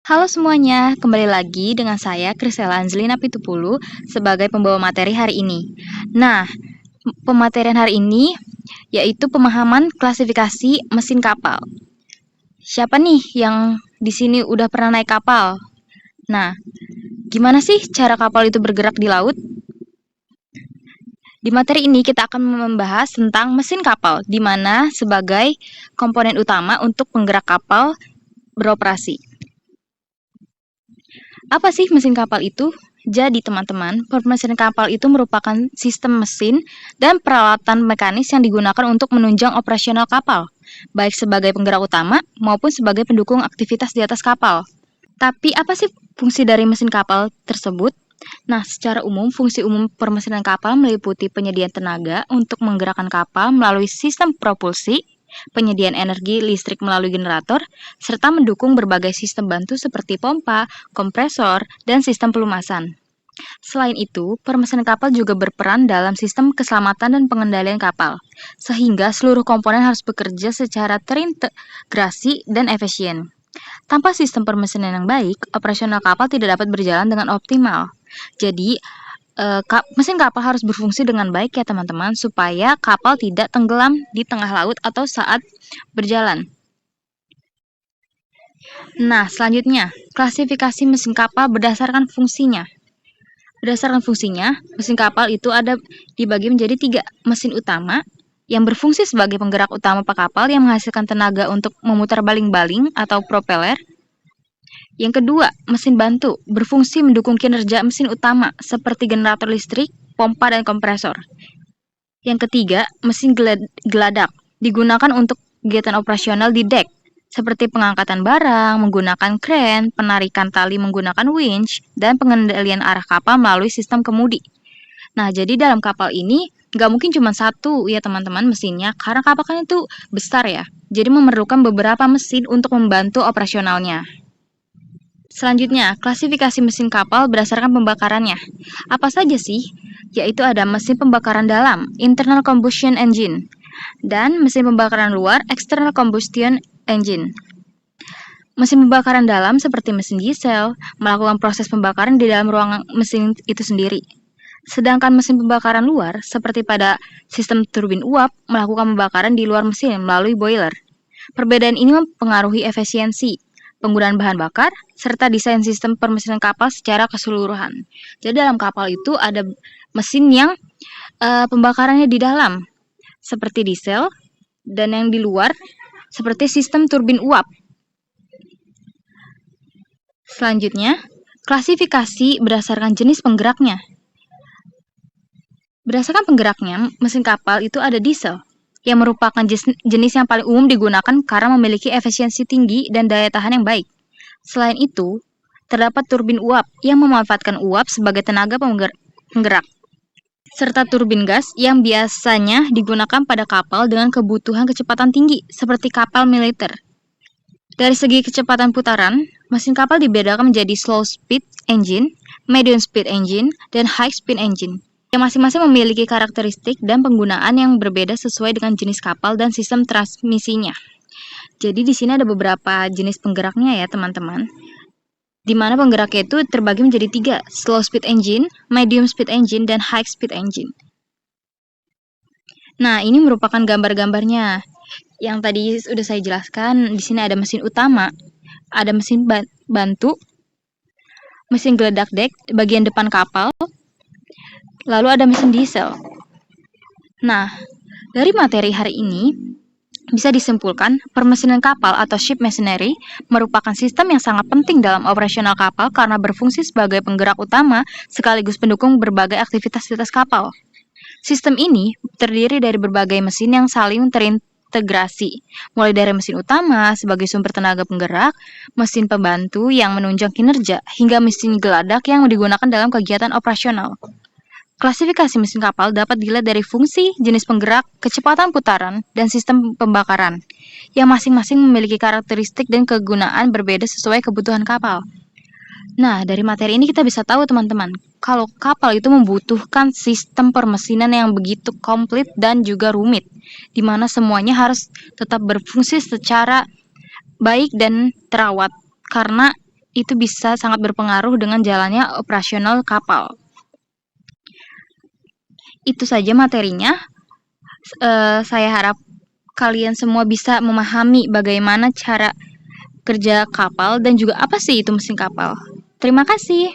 Halo semuanya, kembali lagi dengan saya Krisela Angelina Pitupulu sebagai pembawa materi hari ini. Nah, pematerian hari ini yaitu pemahaman klasifikasi mesin kapal. Siapa nih yang di sini udah pernah naik kapal? Nah, gimana sih cara kapal itu bergerak di laut? Di materi ini kita akan membahas tentang mesin kapal, di mana sebagai komponen utama untuk penggerak kapal beroperasi. Apa sih mesin kapal itu? Jadi teman-teman, mesin kapal itu merupakan sistem mesin dan peralatan mekanis yang digunakan untuk menunjang operasional kapal, baik sebagai penggerak utama maupun sebagai pendukung aktivitas di atas kapal. Tapi apa sih fungsi dari mesin kapal tersebut? Nah, secara umum, fungsi umum permesinan kapal meliputi penyediaan tenaga untuk menggerakkan kapal melalui sistem propulsi, penyediaan energi listrik melalui generator, serta mendukung berbagai sistem bantu seperti pompa, kompresor, dan sistem pelumasan. Selain itu, permesinan kapal juga berperan dalam sistem keselamatan dan pengendalian kapal, sehingga seluruh komponen harus bekerja secara terintegrasi dan efisien. Tanpa sistem permesinan yang baik, operasional kapal tidak dapat berjalan dengan optimal. Jadi, mesin kapal harus berfungsi dengan baik ya teman-teman, supaya kapal tidak tenggelam di tengah laut atau saat berjalan. Nah, selanjutnya, klasifikasi mesin kapal berdasarkan fungsinya. Berdasarkan fungsinya, mesin kapal itu ada dibagi menjadi 3. Mesin utama, yang berfungsi sebagai penggerak utama kapal yang menghasilkan tenaga untuk memutar baling-baling atau propeller. Yang kedua, mesin bantu, berfungsi mendukung kinerja mesin utama seperti generator listrik, pompa, dan kompresor. Yang ketiga, mesin geladak, digunakan untuk kegiatan operasional di dek, seperti pengangkatan barang menggunakan kren, penarikan tali menggunakan winch, dan pengendalian arah kapal melalui sistem kemudi. Nah, jadi dalam kapal ini nggak mungkin cuma satu ya teman-teman mesinnya, karena kapal kan itu besar ya. Jadi memerlukan beberapa mesin untuk membantu operasionalnya. Selanjutnya, klasifikasi mesin kapal berdasarkan pembakarannya. Apa saja sih? Yaitu ada mesin pembakaran dalam, internal combustion engine, dan mesin pembakaran luar, external combustion engine. Mesin pembakaran dalam seperti mesin diesel melakukan proses pembakaran di dalam ruangan mesin itu sendiri. Sedangkan mesin pembakaran luar seperti pada sistem turbin uap melakukan pembakaran di luar mesin melalui boiler. Perbedaan ini mempengaruhi efisiensi, penggunaan bahan bakar, serta desain sistem permesinan kapal secara keseluruhan. Jadi dalam kapal itu ada mesin yang pembakarannya di dalam, seperti diesel, dan yang di luar, seperti sistem turbin uap. Selanjutnya, klasifikasi berdasarkan jenis penggeraknya. Berdasarkan penggeraknya, mesin kapal itu ada diesel, yang merupakan jenis yang paling umum digunakan karena memiliki efisiensi tinggi dan daya tahan yang baik. Selain itu, terdapat turbin uap yang memanfaatkan uap sebagai tenaga penggerak, serta turbin gas yang biasanya digunakan pada kapal dengan kebutuhan kecepatan tinggi, seperti kapal militer. Dari segi kecepatan putaran, mesin kapal dibedakan menjadi slow speed engine, medium speed engine, dan high speed engine, yang masing-masing memiliki karakteristik dan penggunaan yang berbeda sesuai dengan jenis kapal dan sistem transmisinya. Jadi di sini ada beberapa jenis penggeraknya ya teman-teman, di mana penggeraknya itu terbagi menjadi 3, slow speed engine, medium speed engine, dan high speed engine. Nah, ini merupakan gambar-gambarnya. Yang tadi sudah saya jelaskan, di sini ada mesin utama, ada mesin bantu, mesin geledak dek bagian depan kapal, lalu ada mesin diesel. Nah, dari materi hari ini, bisa disimpulkan, permesinan kapal atau ship machinery merupakan sistem yang sangat penting dalam operasional kapal karena berfungsi sebagai penggerak utama sekaligus pendukung berbagai aktivitas di atas kapal. Sistem ini terdiri dari berbagai mesin yang saling terintegrasi, mulai dari mesin utama sebagai sumber tenaga penggerak, mesin pembantu yang menunjang kinerja, hingga mesin geladak yang digunakan dalam kegiatan operasional. Klasifikasi mesin kapal dapat dilihat dari fungsi, jenis penggerak, kecepatan putaran, dan sistem pembakaran, yang masing-masing memiliki karakteristik dan kegunaan berbeda sesuai kebutuhan kapal. Nah, dari materi ini kita bisa tahu teman-teman, kalau kapal itu membutuhkan sistem permesinan yang begitu komplit dan juga rumit, di mana semuanya harus tetap berfungsi secara baik dan terawat, karena itu bisa sangat berpengaruh dengan jalannya operasional kapal. Itu saja materinya. Saya harap kalian semua bisa memahami bagaimana cara kerja kapal dan juga apa sih itu mesin kapal. Terima kasih.